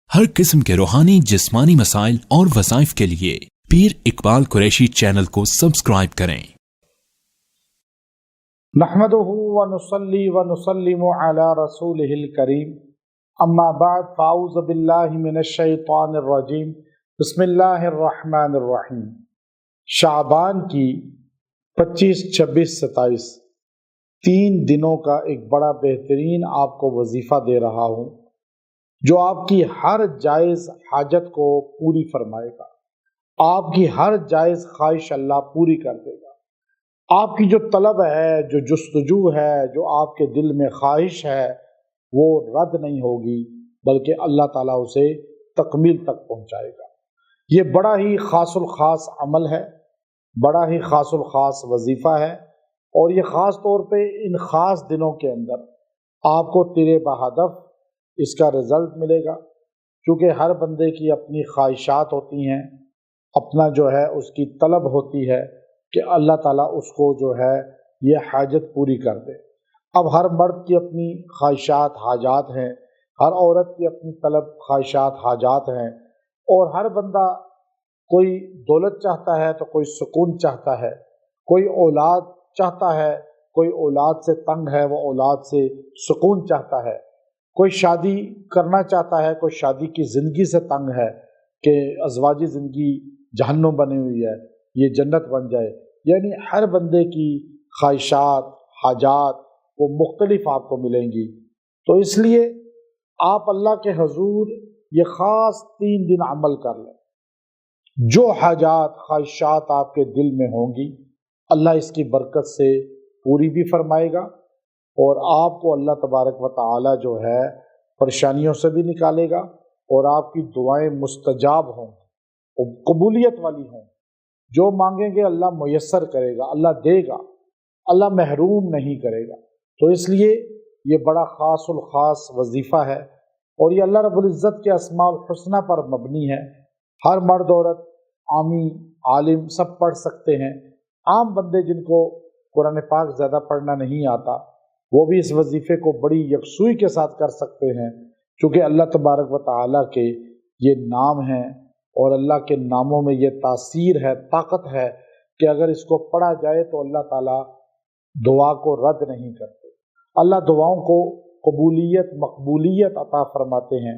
ہر قسم کے روحانی جسمانی مسائل اور وظائف کے لیے پیر اقبال قریشی چینل کو سبسکرائب کریں۔ نحمده ونصلي ونسلم على رسوله الكريم اما بعد فاعوذ باللہ من الشیطان الرجیم بسم اللہ الرحمن الرحیم۔ شعبان کی 25، 26، 27 3 دنوں کا ایک بڑا بہترین آپ کو وظیفہ دے رہا ہوں جو آپ کی ہر جائز حاجت کو پوری فرمائے گا، آپ کی ہر جائز خواہش اللہ پوری کر دے گا۔ آپ کی جو طلب ہے، جو جستجو ہے، جو آپ کے دل میں خواہش ہے، وہ رد نہیں ہوگی بلکہ اللہ تعالیٰ اسے تکمیل تک پہنچائے گا۔ یہ بڑا ہی خاص الخاص عمل ہے، بڑا ہی خاص الخاص وظیفہ ہے، اور یہ خاص طور پہ ان خاص دنوں کے اندر آپ کو تیرے بہدف اس کا رزلٹ ملے گا، کیونکہ ہر بندے کی اپنی خواہشات ہوتی ہیں، اپنا جو ہے اس کی طلب ہوتی ہے کہ اللہ تعالیٰ اس کو جو ہے یہ حاجت پوری کر دے۔ اب ہر مرد کی اپنی خواہشات حاجات ہیں، ہر عورت کی اپنی طلب خواہشات حاجات ہیں، اور ہر بندہ کوئی دولت چاہتا ہے تو کوئی سکون چاہتا ہے، کوئی اولاد چاہتا ہے، کوئی اولاد سے تنگ ہے وہ اولاد سے سکون چاہتا ہے، کوئی شادی کرنا چاہتا ہے، کوئی شادی کی زندگی سے تنگ ہے کہ ازواجی زندگی جہنم بنی ہوئی ہے، یہ جنت بن جائے۔ یعنی ہر بندے کی خواہشات حاجات وہ مختلف آپ کو ملیں گی، تو اس لیے آپ اللہ کے حضور یہ خاص 3 دن عمل کر لیں۔ جو حاجات خواہشات آپ کے دل میں ہوں گی اللہ اس کی برکت سے پوری بھی فرمائے گا، اور آپ کو اللہ تبارک و تعالی جو ہے پریشانیوں سے بھی نکالے گا، اور آپ کی دعائیں مستجاب ہوں اور قبولیت والی ہوں۔ جو مانگیں گے اللہ میسر کرے گا، اللہ دے گا، اللہ محروم نہیں کرے گا۔ تو اس لیے یہ بڑا خاص الخاص وظیفہ ہے، اور یہ اللہ رب العزت کے اسماء الحسنہ پر مبنی ہے۔ ہر مرد عورت عامی عالم سب پڑھ سکتے ہیں۔ عام بندے جن کو قرآن پاک زیادہ پڑھنا نہیں آتا وہ بھی اس وظیفے کو بڑی یکسوئی کے ساتھ کر سکتے ہیں، کیونکہ اللہ تبارک و تعالیٰ کے یہ نام ہیں، اور اللہ کے ناموں میں یہ تاثیر ہے، طاقت ہے کہ اگر اس کو پڑھا جائے تو اللہ تعالیٰ دعا کو رد نہیں کرتے، اللہ دعاؤں کو قبولیت مقبولیت عطا فرماتے ہیں۔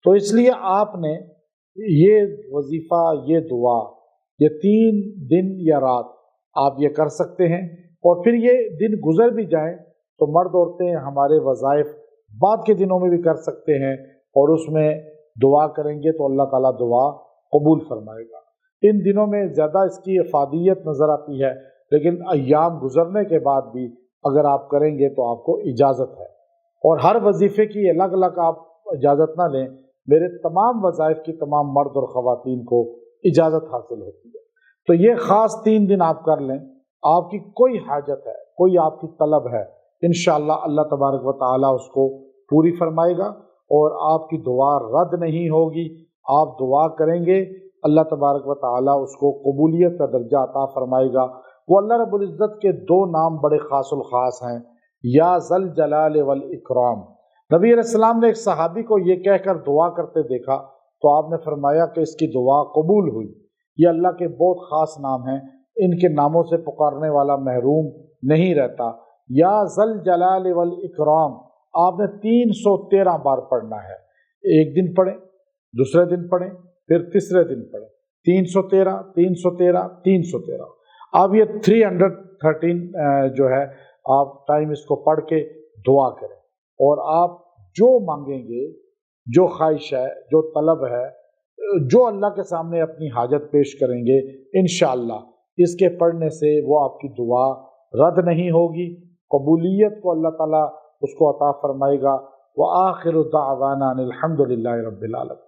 تو اس لیے آپ نے یہ وظیفہ، یہ دعا، یہ 3 دن یا رات آپ یہ کر سکتے ہیں، اور پھر یہ دن گزر بھی جائیں تو مرد عورتیں ہمارے وظائف بعد کے دنوں میں بھی کر سکتے ہیں، اور اس میں دعا کریں گے تو اللہ تعالیٰ دعا قبول فرمائے گا۔ ان دنوں میں زیادہ اس کی افادیت نظر آتی ہے، لیکن ایام گزرنے کے بعد بھی اگر آپ کریں گے تو آپ کو اجازت ہے، اور ہر وظیفے کی الگ الگ آپ اجازت نہ لیں، میرے تمام وظائف کی تمام مرد اور خواتین کو اجازت حاصل ہوتی ہے۔ تو یہ خاص 3 دن آپ کر لیں، آپ کی کوئی حاجت ہے، کوئی آپ کی طلب ہے، انشاءاللہ اللہ تبارک و تعالیٰ اس کو پوری فرمائے گا، اور آپ کی دعا رد نہیں ہوگی۔ آپ دعا کریں گے اللہ تبارک و تعالیٰ اس کو قبولیت کا درجہ عطا فرمائے گا۔ وہ اللہ رب العزت کے 2 نام بڑے خاص الخاص ہیں، یا ذل جلال والاکرام۔ نبی علیہ السلام نے ایک صحابی کو یہ کہہ کر دعا کرتے دیکھا تو آپ نے فرمایا کہ اس کی دعا قبول ہوئی۔ یہ اللہ کے بہت خاص نام ہیں، ان کے ناموں سے پکارنے والا محروم نہیں رہتا۔ یا ذل جلال والاکرام آپ نے 313 بار پڑھنا ہے۔ ایک دن پڑھیں، دوسرے دن پڑھیں، پھر تیسرے دن پڑھیں، 313 313 313۔ اب یہ 313 جو ہے آپ ٹائم اس کو پڑھ کے دعا کریں، اور آپ جو مانگیں گے، جو خواہش ہے، جو طلب ہے، جو اللہ کے سامنے اپنی حاجت پیش کریں گے، انشاءاللہ اس کے پڑھنے سے وہ آپ کی دعا رد نہیں ہوگی، قبولیت کو اللہ تعالیٰ اس کو عطا فرمائے گا۔ وآخر دعوانا الحمد للہ رب العالمین۔